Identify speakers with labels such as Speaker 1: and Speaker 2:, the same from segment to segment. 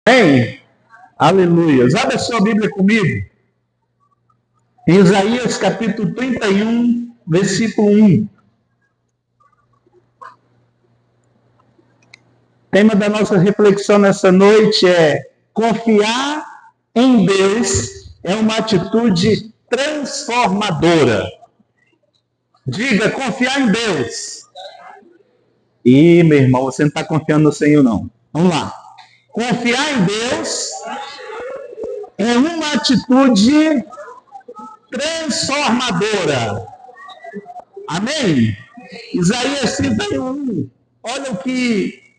Speaker 1: Amém? Aleluia. Abre a sua Bíblia comigo. Em Isaías capítulo 31, versículo 1. O tema da nossa reflexão nessa noite é: confiar em Deus é uma atitude transformadora. Diga, confiar em Deus. Ih, meu irmão, você não está confiando no Senhor, não. Vamos lá. Confiar em Deus é uma atitude transformadora. Amém? Isaías 31. Olha o que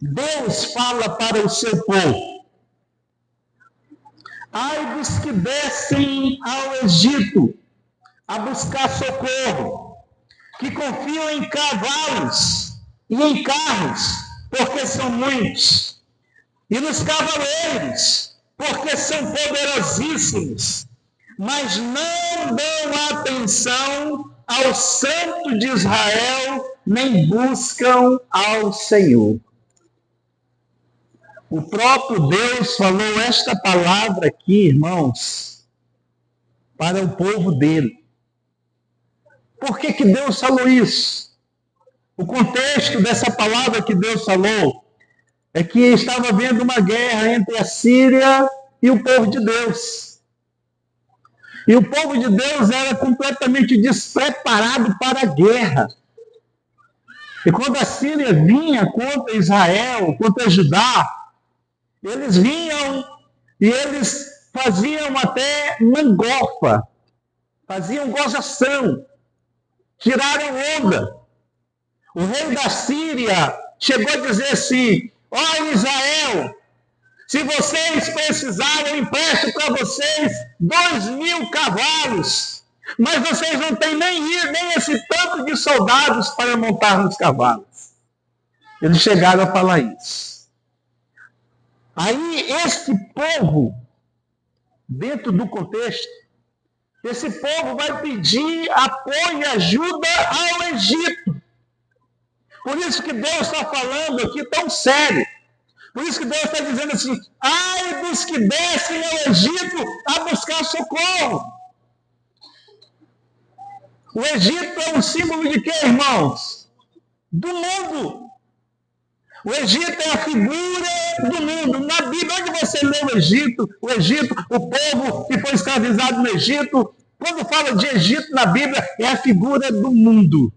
Speaker 1: Deus fala para o seu povo. Ai dos que descem ao Egito a buscar socorro, que confiam em cavalos e em carros, porque são muitos, e nos cavaleiros, porque são poderosíssimos, mas não dão atenção ao Santo de Israel, nem buscam ao Senhor. O próprio Deus falou esta palavra aqui, irmãos, para o povo dele. Por que Deus falou isso? O contexto dessa palavra que Deus falou é que estava havendo uma guerra entre a Síria e o povo de Deus. E o povo de Deus era completamente despreparado para a guerra. E quando a Síria vinha contra Israel, contra Judá, eles vinham e eles faziam até mangofa, faziam gozação, tiraram onda. O rei da Síria chegou a dizer assim: ó Israel, se vocês precisarem, eu empresto para vocês 2.000 cavalos, mas vocês não têm nem esse tanto de soldados para montar nos cavalos. Eles chegaram a falar isso. Aí, este povo, dentro do contexto, esse povo vai pedir apoio e ajuda ao Egito. Por isso que Deus está falando aqui tão sério. Por isso que Deus está dizendo assim: ai dos que descem ao Egito a buscar socorro. O Egito é um símbolo de quê, irmãos? Do mundo. O Egito é a figura do mundo. Na Bíblia, onde você lê o Egito, o povo que foi escravizado no Egito, quando fala de Egito na Bíblia, é a figura do mundo,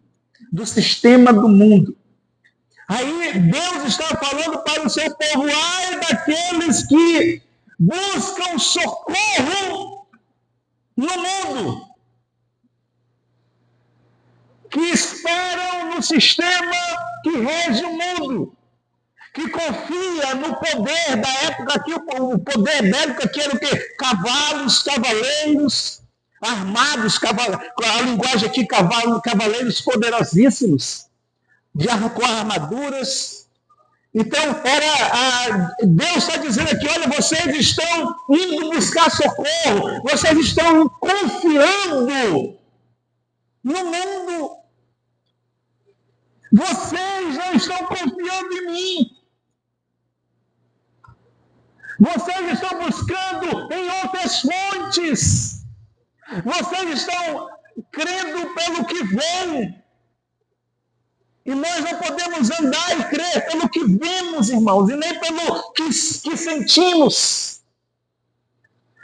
Speaker 1: do sistema do mundo. Aí Deus está falando para o seu povo: ai daqueles que buscam socorro no mundo, que esperam no sistema que rege o mundo, que confia no poder da época aqui, o poder bélico aqui era o quê? Cavalos, cavaleiros, armados, a linguagem aqui, cavaleiros poderosíssimos, com armaduras. Então, Deus está dizendo aqui: olha, vocês estão indo buscar socorro, vocês estão confiando no mundo, vocês não estão confiando em mim. Vocês estão buscando em outras fontes. Vocês estão crendo pelo que vem. E nós não podemos andar e crer pelo que vemos, irmãos, e nem pelo que sentimos.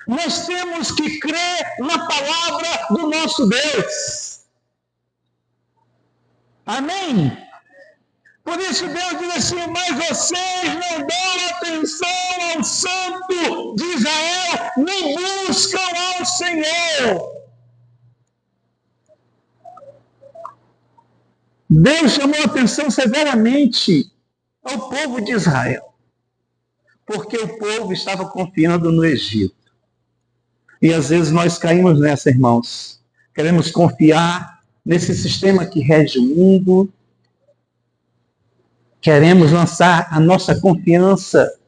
Speaker 1: Nós temos que crer na palavra do nosso Deus. Amém? Por isso Deus diz assim: mas vocês não dão atenção ao Santo de Israel, nem buscam ao Senhor. Deus chamou atenção severamente ao povo de Israel, porque o povo estava confiando no Egito. E às vezes nós caímos nessa, irmãos. Queremos confiar nesse sistema que rege o mundo. Queremos lançar a nossa confiança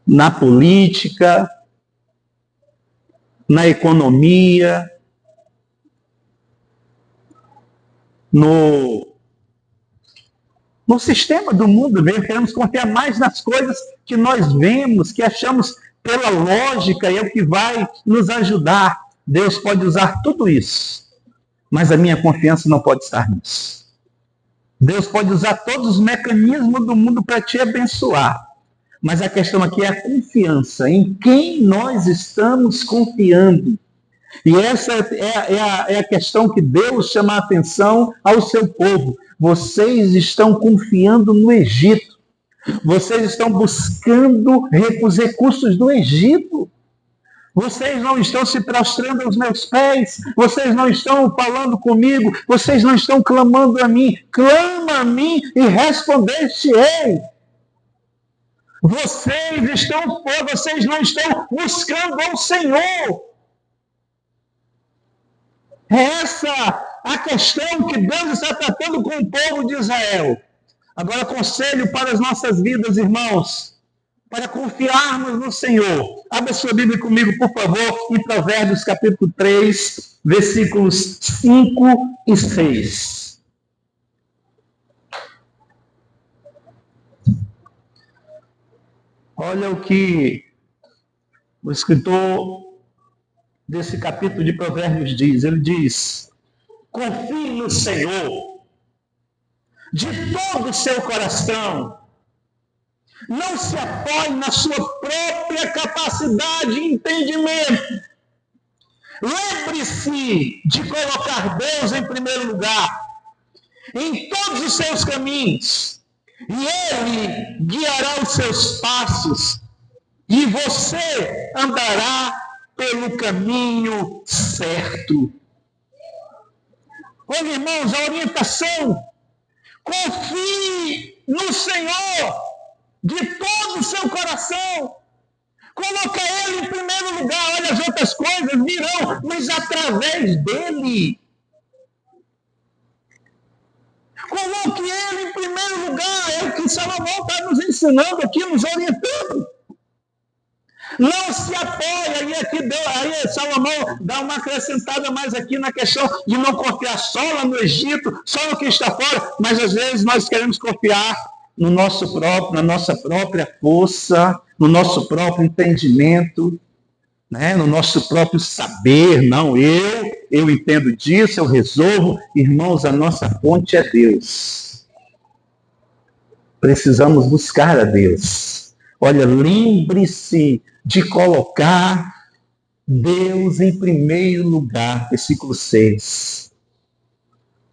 Speaker 1: na política, na economia, no sistema do mundo mesmo, queremos confiar mais nas coisas que nós vemos, que achamos pela lógica e é o que vai nos ajudar. Deus pode usar tudo isso, mas a minha confiança não pode estar nisso. Deus pode usar todos os mecanismos do mundo para te abençoar, mas a questão aqui é a confiança, em quem nós estamos confiando. E essa é a questão que Deus chama a atenção ao seu povo. Vocês estão confiando no Egito. Vocês estão buscando os recursos do Egito. Vocês não estão se prostrando aos meus pés. Vocês não estão falando comigo. Vocês não estão clamando a mim. Clama a mim e respondeste-ei. Vocês não estão buscando ao Senhor. É essa a questão que Deus está tratando com o povo de Israel. Agora, conselho para as nossas vidas, irmãos, para confiarmos no Senhor. Abra sua Bíblia comigo, por favor, em Provérbios capítulo 3, versículos 5 e 6. Olha o que o escritor desse capítulo de Provérbios diz. Ele diz: confie no Senhor de todo o seu coração. Não se apoie na sua própria capacidade e entendimento. Lembre-se de colocar Deus em primeiro lugar em todos os seus caminhos, e Ele guiará os seus passos, e você andará pelo caminho certo. Olha, irmãos, a orientação: confie no Senhor de todo o seu coração. Coloca Ele em primeiro lugar. Olha, as outras coisas virão, mas através dEle. Coloque Ele em primeiro lugar. É o que Salomão está nos ensinando aqui, nos orientando. Não se apoia, e aqui aí Salomão dá uma acrescentada mais aqui na questão de não confiar só lá no Egito, só no que está fora, mas às vezes nós queremos confiar no nosso próprio, na nossa própria força, no nosso próprio entendimento, né? No nosso próprio saber. Não, eu entendo disso, eu resolvo. Irmãos, a nossa fonte é Deus. Precisamos buscar a Deus. Olha, lembre-se de colocar Deus em primeiro lugar. Versículo 6.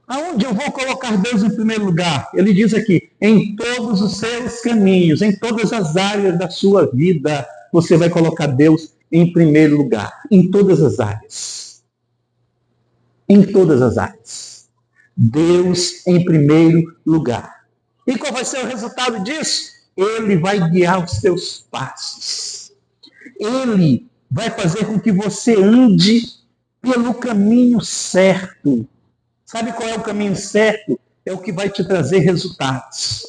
Speaker 1: Aonde eu vou colocar Deus em primeiro lugar? Ele diz aqui: em todos os seus caminhos, em todas as áreas da sua vida, você vai colocar Deus em primeiro lugar. Em todas as áreas. Em todas as áreas. Deus em primeiro lugar. E qual vai ser o resultado disso? Ele vai guiar os teus passos. Ele vai fazer com que você ande pelo caminho certo. Sabe qual é o caminho certo? É o que vai te trazer resultados.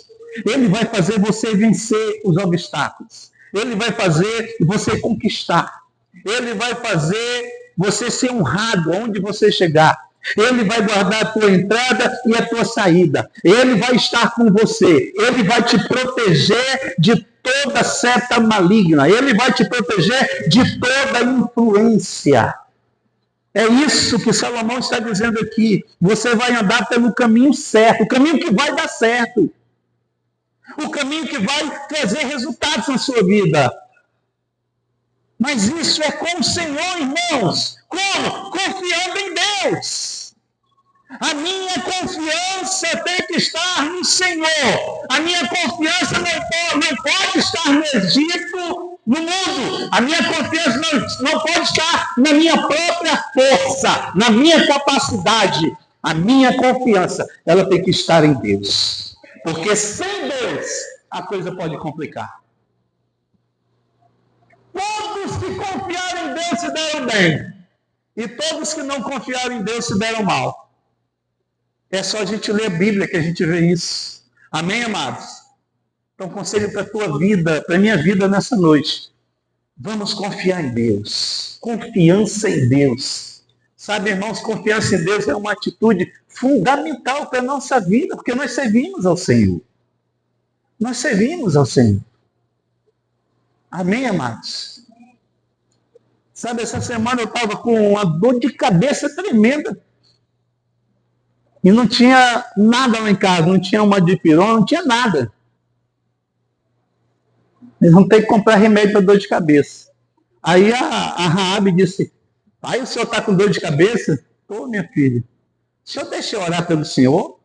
Speaker 1: Ele vai fazer você vencer os obstáculos. Ele vai fazer você conquistar. Ele vai fazer você ser honrado onde você chegar. Ele vai guardar a tua entrada e a tua saída. Ele vai estar com você. Ele vai te proteger de toda seta maligna. Ele vai te proteger de toda influência. É isso que Salomão está dizendo aqui. Você vai andar pelo caminho certo, o caminho que vai dar certo, o caminho que vai trazer resultados na sua vida. Mas isso é com o Senhor, irmãos. Como? Confiando em Deus. A minha confiança tem que estar no Senhor. A minha confiança não pode estar no Egito, no mundo. A minha confiança não pode estar na minha própria força, na minha capacidade. A minha confiança, ela tem que estar em Deus. Porque sem Deus, a coisa pode complicar. Todos que confiaram em Deus se deram bem. E todos que não confiaram em Deus se deram mal. É só a gente ler a Bíblia que a gente vê isso. Amém, amados? Então, conselho para a tua vida, para a minha vida nessa noite. Vamos confiar em Deus. Confiança em Deus. Sabe, irmãos, confiança em Deus é uma atitude fundamental para a nossa vida, porque nós servimos ao Senhor. Nós servimos ao Senhor. Amém, amados? Sabe, essa semana eu estava com uma dor de cabeça tremenda. E não tinha nada lá em casa, não tinha uma dipirona, não tinha nada. Eles vão ter que comprar remédio para dor de cabeça. Aí a Raabe disse, pai, o senhor está com dor de cabeça? Estou, minha filha. O senhor deixa eu orar pelo senhor?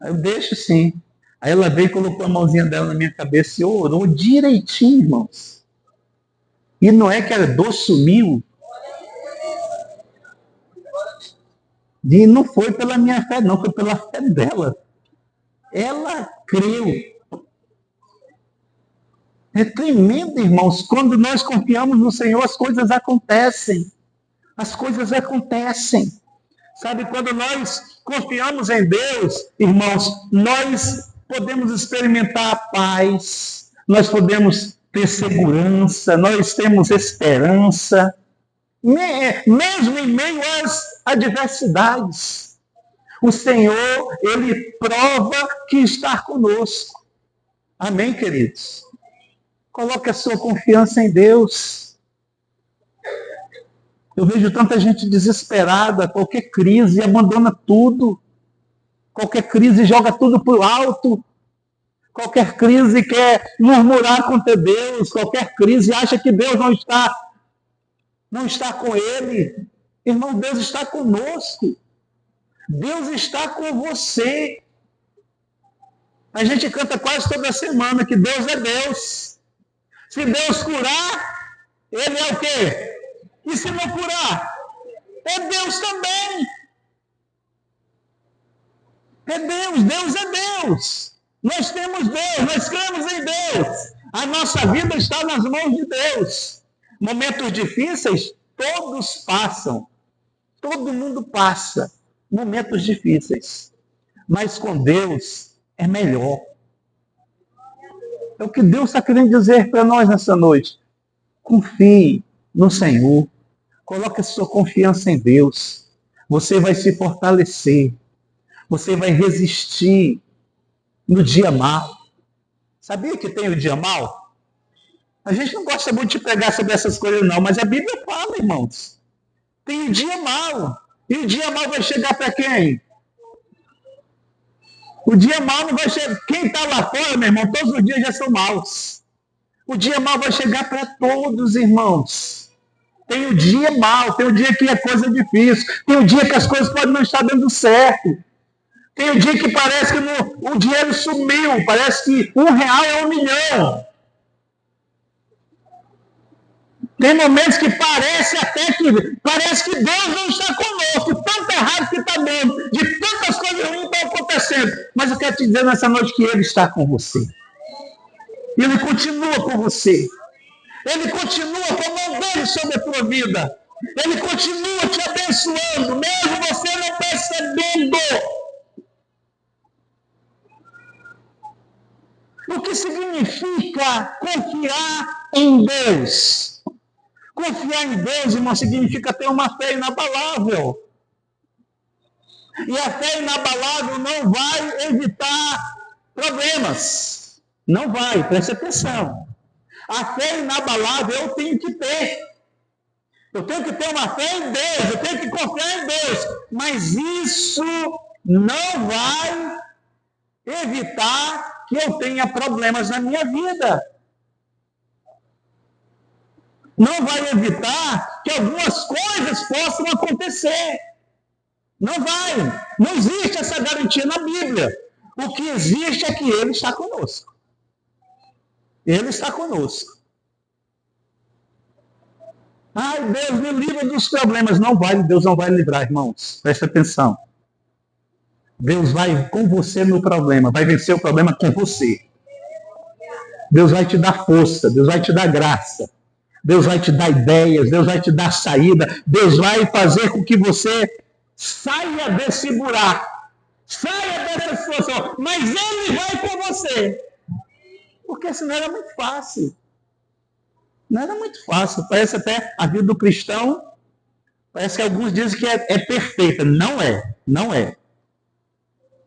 Speaker 1: Aí eu deixo sim. Aí ela veio e colocou a mãozinha dela na minha cabeça e orou direitinho, irmãos. E não é que a dor sumiu. E não foi pela minha fé, não, foi pela fé dela. Ela creu. É tremendo, irmãos. Quando nós confiamos no Senhor, as coisas acontecem. As coisas acontecem. Sabe, quando nós confiamos em Deus, irmãos, nós podemos experimentar a paz, nós podemos ter segurança, nós temos esperança, mesmo em meio às adversidades. O Senhor, Ele prova que está conosco. Amém, queridos? Coloque a sua confiança em Deus. Eu vejo tanta gente desesperada, qualquer crise, abandona tudo. Qualquer crise joga tudo para o alto. Qualquer crise quer murmurar contra Deus. Qualquer crise acha que Deus não está com ele. Irmão, Deus está conosco. Deus está com você. A gente canta quase toda semana que Deus é Deus. Se Deus curar, Ele é o quê? E se não curar? É Deus também. É Deus, Deus é Deus. Nós temos Deus, nós cremos em Deus. A nossa vida está nas mãos de Deus. Momentos difíceis, todos passam. Todo mundo passa momentos difíceis. Mas com Deus é melhor. É o que Deus está querendo dizer para nós nessa noite. Confie no Senhor. Coloque a sua confiança em Deus. Você vai se fortalecer. Você vai resistir no dia mau. Sabia que tem o dia mau? A gente não gosta muito de pregar sobre essas coisas não, mas a Bíblia fala, irmãos. Tem o dia mau. E o dia mau vai chegar para quem? O dia mau não vai chegar... Quem está lá fora, meu irmão, todos os dias já são maus. O dia mau vai chegar para todos, irmãos. Tem o dia mau, tem o dia que é coisa difícil, tem o dia que as coisas podem não estar dando certo. Tem o dia que parece que o dinheiro sumiu, parece que R$1 é 1.000.000. Tem momentos que parece que Deus não está conosco, tanto errado que está dando, de tantas coisas ruins que estão acontecendo. Mas eu quero te dizer nessa noite que Ele está com você. Ele continua com você. Ele continua com a mão dele sobre a tua vida. Ele continua te abençoando, mesmo você não percebendo. O que significa confiar em Deus? Confiar em Deus, irmão, significa ter uma fé inabalável. E a fé inabalável não vai evitar problemas. Não vai, preste atenção. A fé inabalável eu tenho que ter. Eu tenho que ter uma fé em Deus, eu tenho que confiar em Deus. Mas isso não vai evitar que eu tenha problemas na minha vida. Não vai evitar que algumas coisas possam acontecer. Não vai. Não existe essa garantia na Bíblia. O que existe é que Ele está conosco. Ele está conosco. Ai, Deus me livra dos problemas. Não vai, Deus não vai livrar, irmãos. Preste atenção. Deus vai com você no problema. Vai vencer o problema com você. Deus vai te dar força. Deus vai te dar graça. Deus vai te dar ideias. Deus vai te dar saída. Deus vai fazer com que você saia desse buraco. Saia dessa situação. Mas Ele vai com você. Porque senão era muito fácil. Não era muito fácil. Parece até a vida do cristão, parece que alguns dizem que é perfeita. Não é. Não é.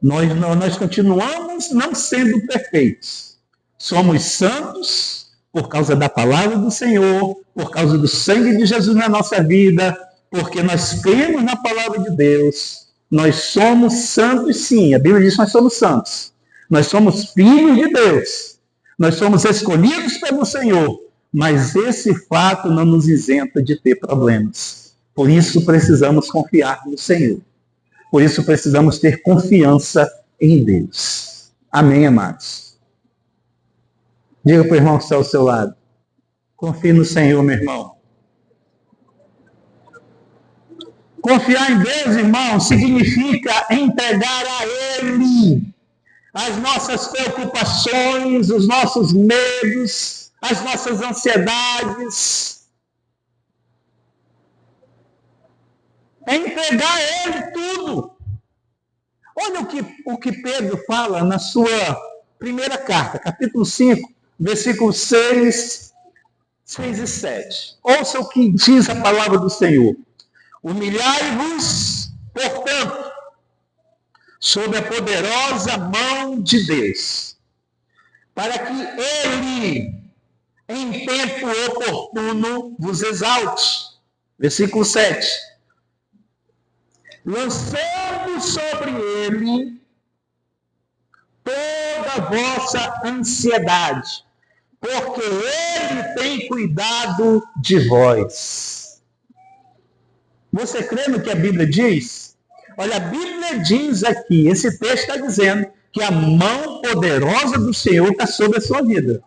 Speaker 1: Nós continuamos não sendo perfeitos. Somos santos por causa da palavra do Senhor, por causa do sangue de Jesus na nossa vida, porque nós cremos na palavra de Deus. Nós somos santos, sim. A Bíblia diz que nós somos santos. Nós somos filhos de Deus. Nós somos escolhidos pelo Senhor. Mas esse fato não nos isenta de ter problemas. Por isso precisamos confiar no Senhor. Por isso precisamos ter confiança em Deus. Amém, amados? Diga para o irmão que está ao seu lado. Confie no Senhor, meu irmão. Confiar em Deus, irmão, significa entregar a Ele as nossas preocupações, os nossos medos, as nossas ansiedades. É entregar a Ele tudo. Olha o que Pedro fala na sua primeira carta, capítulo 5, versículos 6 e 7. Ouça o que diz a palavra do Senhor. Humilhai-vos, portanto, sob a poderosa mão de Deus, para que Ele, em tempo oportuno, vos exalte. Versículo 7. Lançando sobre Ele toda a vossa ansiedade, porque Ele tem cuidado de vós. Você crê no que a Bíblia diz? Olha, a Bíblia diz aqui, esse texto está dizendo que a mão poderosa do Senhor está sobre a sua vida.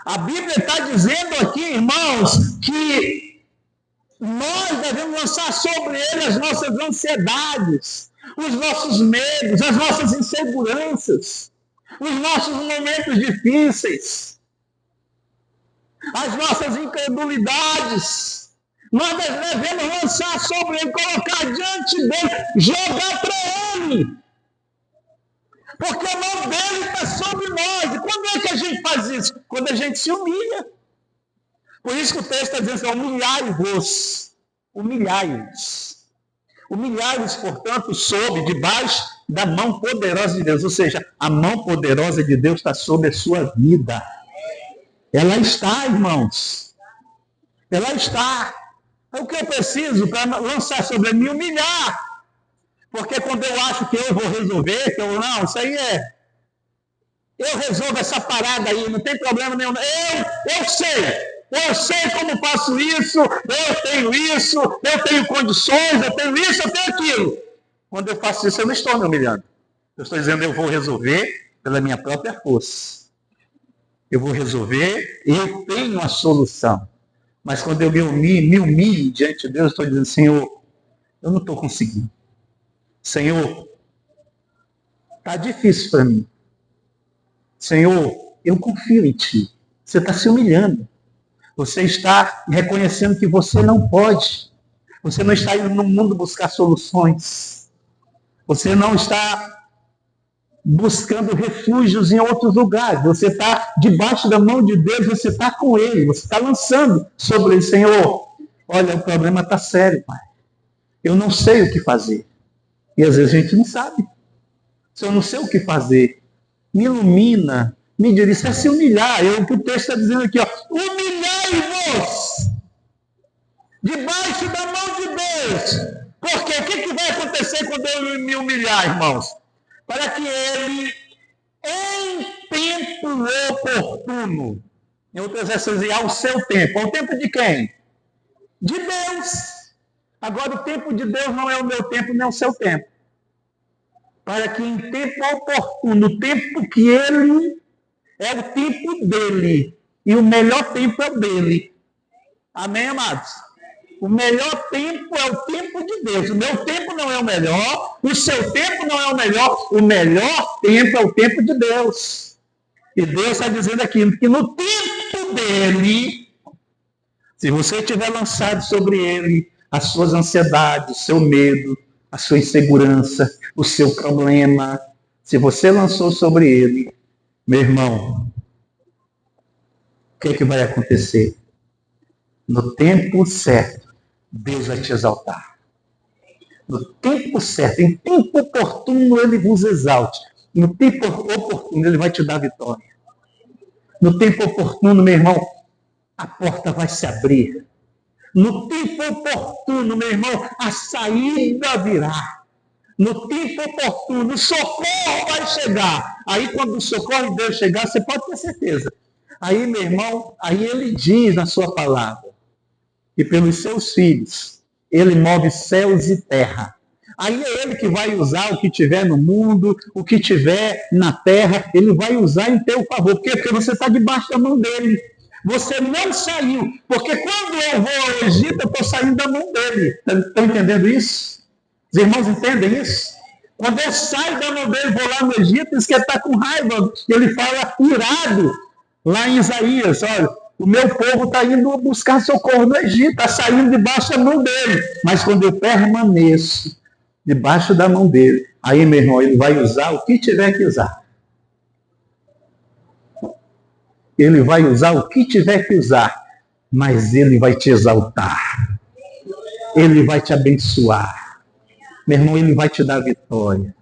Speaker 1: A Bíblia está dizendo aqui, irmãos, que nós devemos lançar sobre Ele as nossas ansiedades, os nossos medos, as nossas inseguranças, os nossos momentos difíceis, as nossas incredulidades. Nós devemos lançar sobre Ele, colocar diante dele, jogar para Ele. Porque a mão dele está sobre nós. E quando é que a gente faz isso? Quando a gente se humilha. Por isso que o texto está dizendo assim, humilhai-vos. Humilhai-vos. Humilhai-vos, portanto, sob, debaixo da mão poderosa de Deus. Ou seja, a mão poderosa de Deus está sobre a sua vida. Ela está, irmãos. Ela está. O que eu preciso para lançar sobre mim? Humilhar. Porque quando eu acho que eu vou resolver, que eu não, isso aí eu resolvo essa parada aí, não tem problema nenhum. Eu sei como faço isso, eu tenho condições, eu tenho isso, eu tenho aquilo. Quando eu faço isso, eu não estou me humilhando. Eu estou dizendo, eu vou resolver pela minha própria força. Eu vou resolver, eu tenho a solução. Mas quando eu me humilho diante de Deus, eu estou dizendo, Senhor, eu não estou conseguindo. Senhor, está difícil para mim. Senhor, eu confio em Ti. Você está se humilhando. Você está reconhecendo que você não pode. Você não está indo no mundo buscar soluções. Você não está buscando refúgios em outros lugares. Você está debaixo da mão de Deus, você está com Ele, você está lançando sobre Ele. Senhor, olha, o problema está sério, Pai. Eu não sei o que fazer. E às vezes a gente não sabe. Se eu não sei o que fazer, me ilumina, me dirige a se humilhar. O que o texto está dizendo aqui, ó, humilhai-vos debaixo da mão de Deus. Porque o que vai acontecer quando eu me humilhar, irmãos? Para que Ele, em tempo oportuno, em outras versões, ao seu tempo. Ao tempo de quem? De Deus. Agora, o tempo de Deus não é o meu tempo, nem o seu tempo. Para que em tempo oportuno, o tempo que Ele é o tempo dele. E o melhor tempo é o dele. Amém, amados? O melhor tempo é o tempo de Deus. O meu tempo não é o melhor, o seu tempo não é o melhor. O melhor tempo é o tempo de Deus. E Deus está dizendo aqui que no tempo dele, se você tiver lançado sobre ele as suas ansiedades, o seu medo, a sua insegurança, o seu problema, se você lançou sobre ele, meu irmão, o que é que vai acontecer? No tempo certo, Deus vai te exaltar. No tempo certo, em tempo oportuno, ele vos exalte. No tempo oportuno, ele vai te dar vitória. No tempo oportuno, meu irmão, a porta vai se abrir. No tempo oportuno, meu irmão, a saída virá. No tempo oportuno, o socorro vai chegar. Aí, quando o socorro de Deus chegar, você pode ter certeza. Aí, meu irmão, aí ele diz na sua palavra, e pelos seus filhos, ele move céus e terra. Aí é ele que vai usar o que tiver no mundo, o que tiver na terra, ele vai usar em teu favor. Por quê? Porque você está debaixo da mão dele. Você não saiu, porque quando eu vou ao Egito, eu estou saindo da mão dele. Estão entendendo isso? Os irmãos entendem isso? Quando eu saio da mão dele, vou lá no Egito, diz que ele está com raiva. Ele fala irado, lá em Isaías, olha, o meu povo está indo buscar socorro no Egito, está saindo debaixo da mão dele. Mas quando eu permaneço debaixo da mão dele, aí, meu irmão, ele vai usar o que tiver que usar. Ele vai usar o que tiver que usar, mas ele vai te exaltar. Ele vai te abençoar. Meu irmão, ele vai te dar vitória.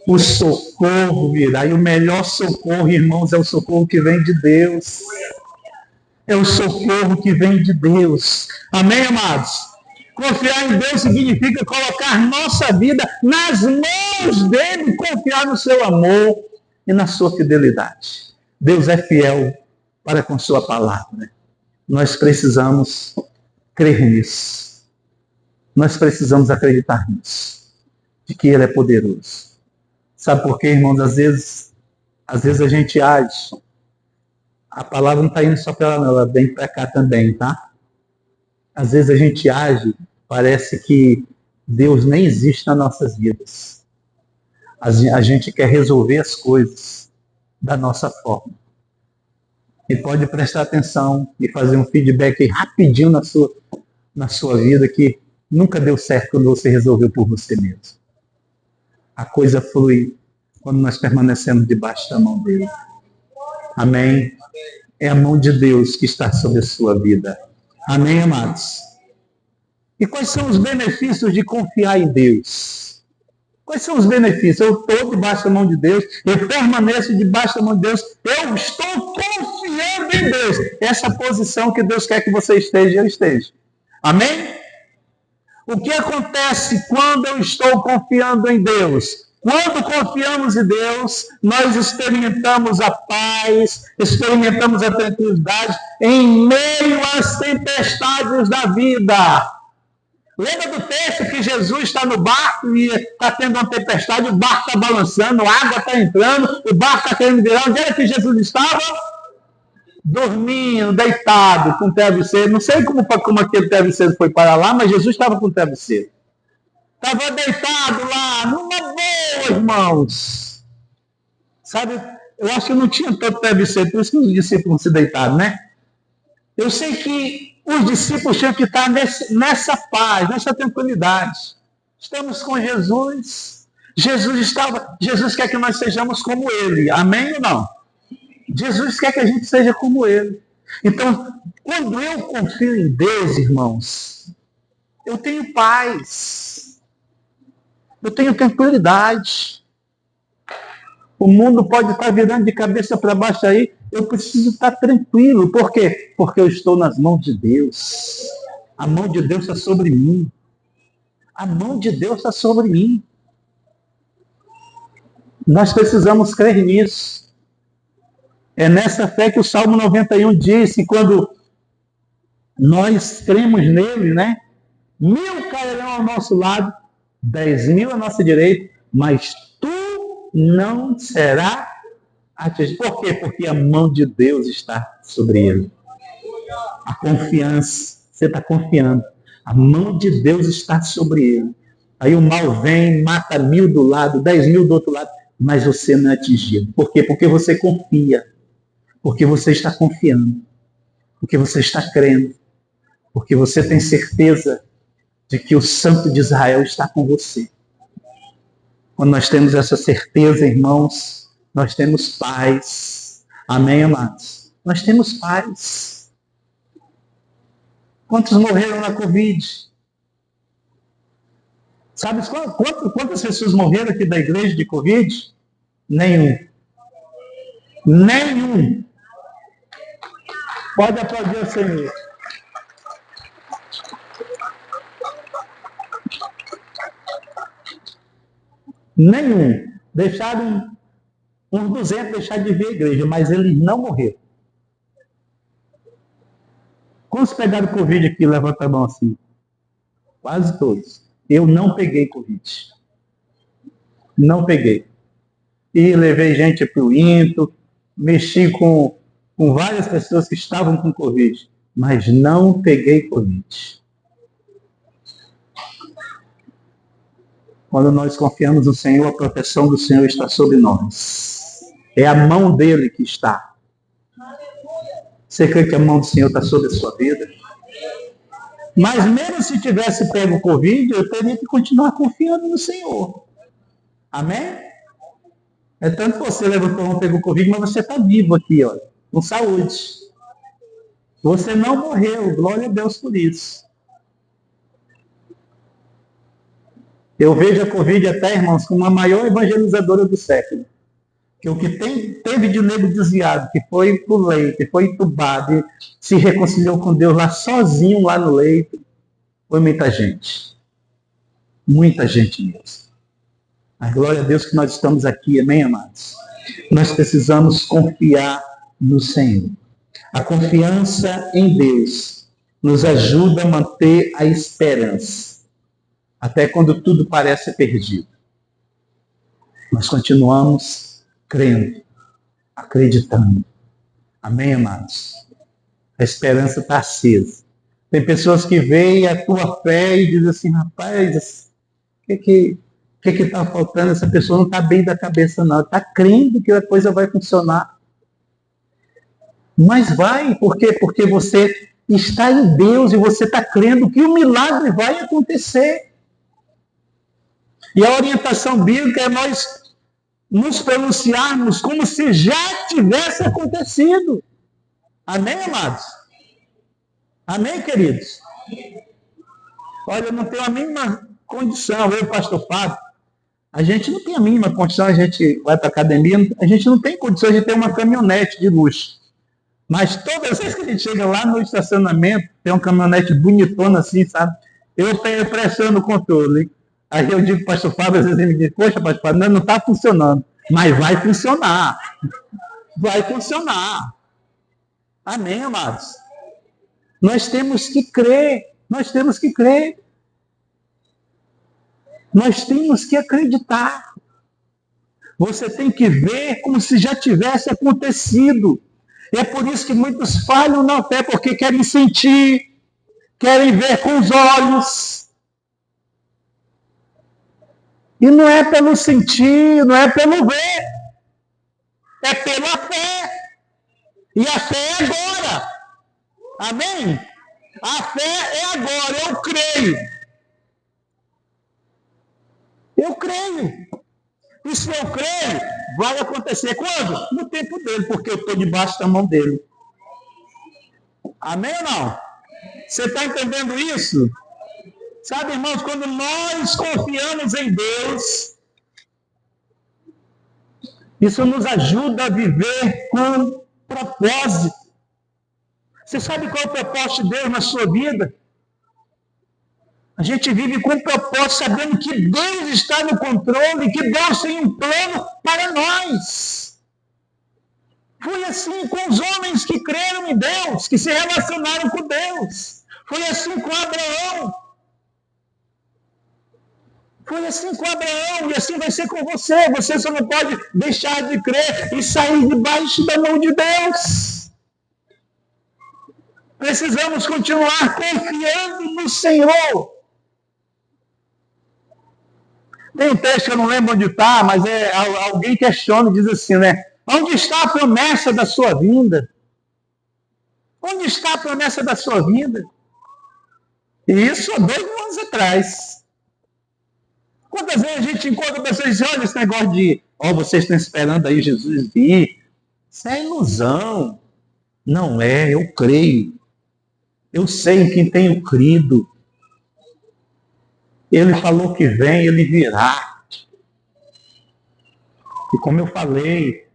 Speaker 1: O socorro virá. E o melhor socorro, irmãos, é o socorro que vem de Deus. É o socorro que vem de Deus. Amém, amados? Confiar em Deus significa colocar nossa vida nas mãos dele, confiar no seu amor e na sua fidelidade. Deus é fiel para com sua palavra. Nós precisamos crer nisso. Nós precisamos acreditar nisso. De que ele é poderoso. Sabe por quê, irmãos? Às vezes a gente age. A palavra não está indo só para ela, não, ela vem para cá também, tá? Às vezes a gente age, parece que Deus nem existe nas nossas vidas. A gente quer resolver as coisas da nossa forma. E pode prestar atenção e fazer um feedback rapidinho na sua vida que nunca deu certo quando você resolveu por você mesmo. A coisa flui quando nós permanecemos debaixo da mão dele. Amém? É a mão de Deus que está sobre a sua vida. Amém, amados? E quais são os benefícios de confiar em Deus? Quais são os benefícios? Eu estou debaixo da mão de Deus, eu permaneço debaixo da mão de Deus, eu estou confiando em Deus. Essa posição que Deus quer que você esteja, eu esteja. Amém? O que acontece quando eu estou confiando em Deus? Quando confiamos em Deus, nós experimentamos a paz, experimentamos a tranquilidade em meio às tempestades da vida. Lembra do texto que Jesus está no barco e está tendo uma tempestade, o barco está balançando, a água está entrando, o barco está querendo virar. Onde era que Jesus estava? Dormindo, deitado, com travesseiro. Não sei como aquele travesseiro foi para lá, mas Jesus estava com travesseiro. Estava deitado lá, numa boa, irmãos. Sabe, eu acho que não tinha tanto travesseiro, por isso que os discípulos se deitaram, né? Eu sei que os discípulos tinham que estar nessa paz, nessa tranquilidade. Estamos com Jesus. Jesus quer que nós sejamos como ele. Amém ou não? Jesus quer que a gente seja como ele. Então, quando eu confio em Deus, irmãos, eu tenho paz. Eu tenho tranquilidade. O mundo pode estar virando de cabeça para baixo aí. Eu preciso estar tranquilo. Por quê? Porque eu estou nas mãos de Deus. A mão de Deus está sobre mim. A mão de Deus está sobre mim. Nós precisamos crer nisso. É nessa fé que o Salmo 91 diz que quando nós cremos nele, né? 1000 cairão ao nosso lado, 10.000 à nossa direita, mas tu não será atingido. Por quê? Porque a mão de Deus está sobre ele. A confiança, você está confiando. A mão de Deus está sobre ele. Aí o mal vem, mata 1000 do lado, 10.000 do outro lado, mas você não é atingido. Por quê? Porque você confia. Porque você está confiando. Porque você está crendo. Porque você tem certeza de que o Santo de Israel está com você. Quando nós temos essa certeza, irmãos, nós temos paz. Amém, amados? Nós temos paz. Quantos morreram na Covid? Sabe quantas pessoas morreram aqui da igreja de Covid? Nenhum. Nenhum. Pode aplaudir o Senhor. Nenhum. Deixaram uns 200 deixar de vir a igreja, mas eles não morreram. Quantos pegaram Covid aqui? Levanta a mão assim. Quase todos. Eu não peguei Covid. Não peguei. E levei gente para o INTO, mexi com várias pessoas que estavam com Covid, mas não peguei Covid. Quando nós confiamos no Senhor, a proteção do Senhor está sobre nós. É a mão dele que está. Você crê que a mão do Senhor está sobre a sua vida? Mas mesmo se tivesse pego o Covid, eu teria que continuar confiando no Senhor. Amém? É tanto que você levantou não pegou Covid, mas você está vivo aqui, ó, com saúde. Você não morreu, glória a Deus por isso. Eu vejo a Covid até, irmãos, como a maior evangelizadora do século. Que o que teve de nego desviado, que foi para o leito, que foi entubado, e se reconciliou com Deus lá sozinho, lá no leito, foi muita gente. Muita gente mesmo. Mas glória a Deus que nós estamos aqui, amém, amados? Nós precisamos confiar no Senhor. A confiança em Deus nos ajuda a manter a esperança, até quando tudo parece perdido. Nós continuamos crendo, acreditando. Amém, amados? A esperança está acesa. Tem pessoas que veem a tua fé e dizem assim, rapaz, o que está faltando? Essa pessoa não está bem da cabeça, não. Está crendo que a coisa vai funcionar. Mas vai, por quê? Porque você está em Deus e você está crendo que o milagre vai acontecer. E a orientação bíblica é nós nos pronunciarmos como se já tivesse acontecido. Amém, amados? Amém, queridos? Olha, eu não tenho a mínima condição, eu, pastor Fábio, a gente não tem a mínima condição, a gente vai para a academia, a gente não tem condição de ter uma caminhonete de luxo. Mas todas as vezes que a gente chega lá no estacionamento, tem uma caminhonete bonitona assim, sabe? Eu pressiono o controle. Aí eu digo para o pastor Fábio, às vezes ele me diz, poxa, pastor Fábio, não está funcionando. Mas vai funcionar. Vai funcionar. Amém, amados? Nós temos que crer. Nós temos que crer. Nós temos que acreditar. Você tem que ver como se já tivesse acontecido. E é por isso que muitos falham na fé, porque querem sentir, querem ver com os olhos. E não é pelo sentir, não é pelo ver. É pela fé. E a fé é agora. Amém? A fé é agora, eu creio. Eu creio. E se eu creio, vai acontecer quando? No tempo dele, porque eu estou debaixo da mão dele. Amém ou não? Você está entendendo isso? Sabe, irmãos, quando nós confiamos em Deus, isso nos ajuda a viver com propósito. Você sabe qual é o propósito de Deus na sua vida? A gente vive com propósito, sabendo que Deus está no controle, que Deus tem um plano para nós. Foi assim com os homens que creram em Deus, que se relacionaram com Deus. Foi assim com Abraão. Foi assim com Abraão, e assim vai ser com você. Você só não pode deixar de crer e sair debaixo da mão de Deus. Precisamos continuar confiando no Senhor. Tem um texto que eu não lembro onde está, mas alguém questiona e diz assim, né? Onde está a promessa da sua vinda? Onde está a promessa da sua vinda? E isso há 2 anos atrás. Quantas vezes a gente encontra pessoas e diz, olha esse negócio de, vocês estão esperando aí Jesus vir. Isso é ilusão. Não é, eu creio. Eu sei em quem tenho crido. Ele falou que vem, ele virá. E como eu falei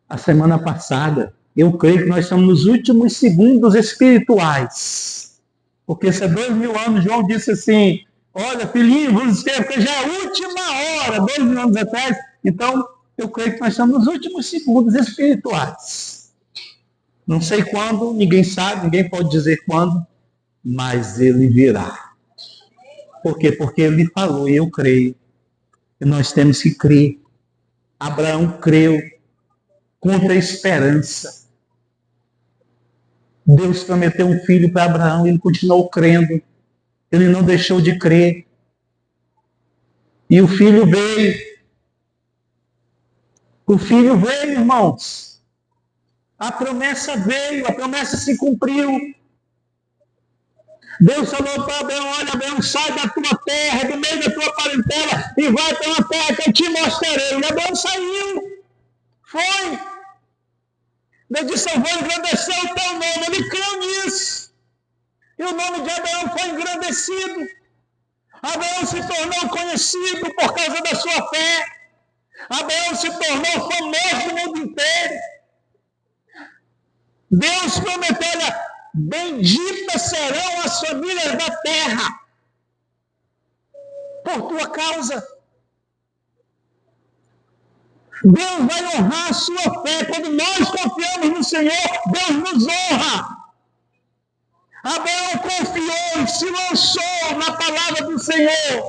Speaker 1: a semana passada, eu creio que nós estamos nos últimos segundos espirituais. Porque se há 2000 anos João disse assim, olha, filhinho, vos escrevo que já é a última hora, 2000 anos atrás. Então, eu creio que nós estamos nos últimos segundos espirituais. Não sei quando, ninguém sabe, ninguém pode dizer quando, mas ele virá. Por quê? Porque ele falou, e eu creio. E nós temos que crer. Abraão creu contra a esperança. Deus prometeu um filho para Abraão, ele continuou crendo. Ele não deixou de crer. E o filho veio. O filho veio, irmãos. A promessa veio, a promessa se cumpriu. Deus falou para Abraão, olha, Abraão, sai da tua terra, do meio da tua parentela, e vai para uma terra que eu te mostrarei. E Abraão saiu. Foi. Deus disse, eu vou engrandecer o teu nome. Ele creu nisso. E o nome de Abraão foi engrandecido. Abraão se tornou conhecido por causa da sua fé. Abraão se tornou famoso no mundo inteiro. Deus prometeu, olha, benditas serão as famílias da terra por tua causa. Deus vai honrar a sua fé. Quando nós confiamos no Senhor, Deus nos honra. Abraão confiou e se lançou na palavra do Senhor.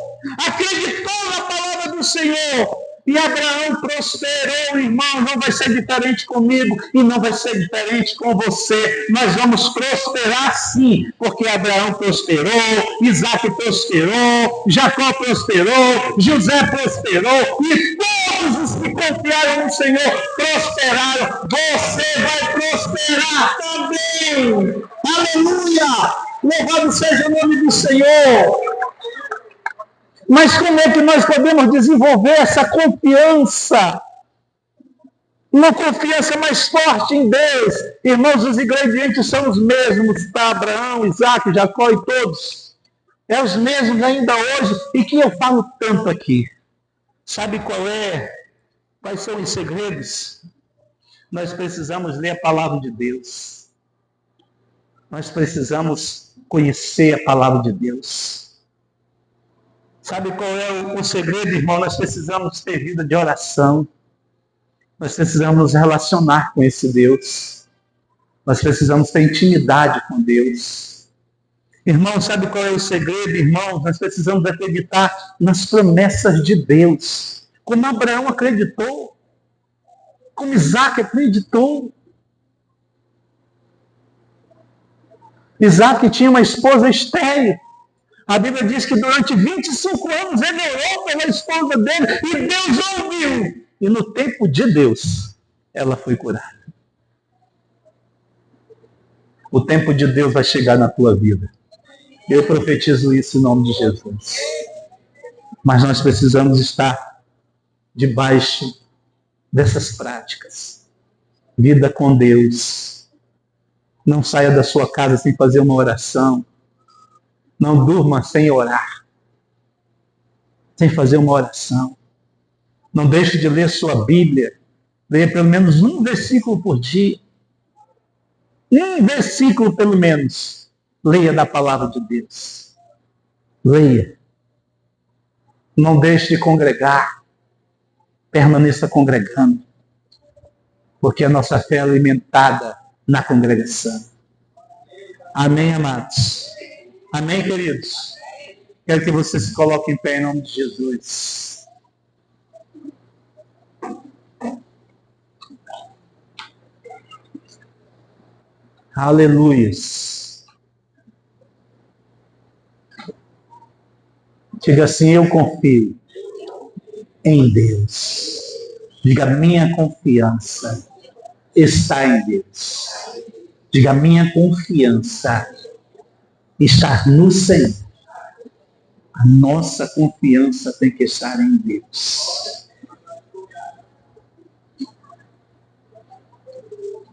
Speaker 1: Acreditou na palavra do Senhor. E Abraão prosperou, irmão. Não vai ser diferente comigo e não vai ser diferente com você. Nós vamos prosperar sim, porque Abraão prosperou, Isaac prosperou, Jacó prosperou, José prosperou e todos os que confiaram no Senhor prosperaram. Você vai prosperar também. Aleluia! Louvado seja o nome do Senhor. Mas como é que nós podemos desenvolver essa confiança? Uma confiança mais forte em Deus. Irmãos, os ingredientes são os mesmos para Abraão, Isaac, Jacó e todos. É os mesmos ainda hoje e que eu falo tanto aqui. Sabe quais são os segredos? Nós precisamos ler a palavra de Deus. Nós precisamos conhecer a palavra de Deus. Sabe qual é o segredo, irmão? Nós precisamos ter vida de oração. Nós precisamos nos relacionar com esse Deus. Nós precisamos ter intimidade com Deus. Irmão, sabe qual é o segredo, irmão? Nós precisamos acreditar nas promessas de Deus. Como Abraão acreditou. Como Isaac acreditou. Isaac tinha uma esposa estéril. A Bíblia diz que durante 25 anos ele orou pela esposa dele e Deus ouviu. E no tempo de Deus, ela foi curada. O tempo de Deus vai chegar na tua vida. Eu profetizo isso em nome de Jesus. Mas nós precisamos estar debaixo dessas práticas. Vida com Deus. Não saia da sua casa sem fazer uma oração. Não durma sem orar, sem fazer uma oração. Não deixe de ler sua Bíblia. Leia pelo menos um versículo por dia. Um versículo pelo menos. Leia da palavra de Deus. Leia. Não deixe de congregar. Permaneça congregando. Porque a nossa fé é alimentada na congregação. Amém, amados? Amém, queridos? Quero que você se coloque em pé em nome de Jesus. Aleluias. Diga assim, eu confio em Deus. Diga, minha confiança está em Deus. Diga, minha confiança estar no Senhor. A nossa confiança tem que estar em Deus. O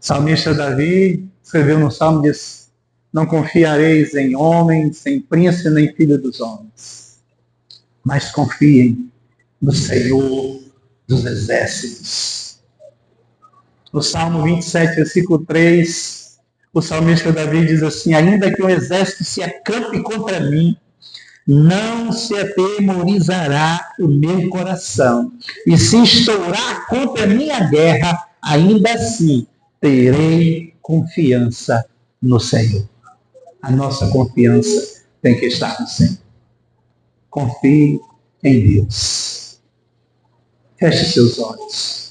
Speaker 1: salmista Davi escreveu no Salmo, diz, não confiareis em homens, em príncipe, nem filho dos homens. mas confiem no Senhor dos Exércitos. No Salmo 27, versículo 3, o salmista Davi diz assim: ainda que o exército se acampe contra mim, não se atemorizará o meu coração. E se estourar contra a minha guerra, ainda assim terei confiança no Senhor. A nossa confiança tem que estar no Senhor. Confie em Deus. Feche seus olhos.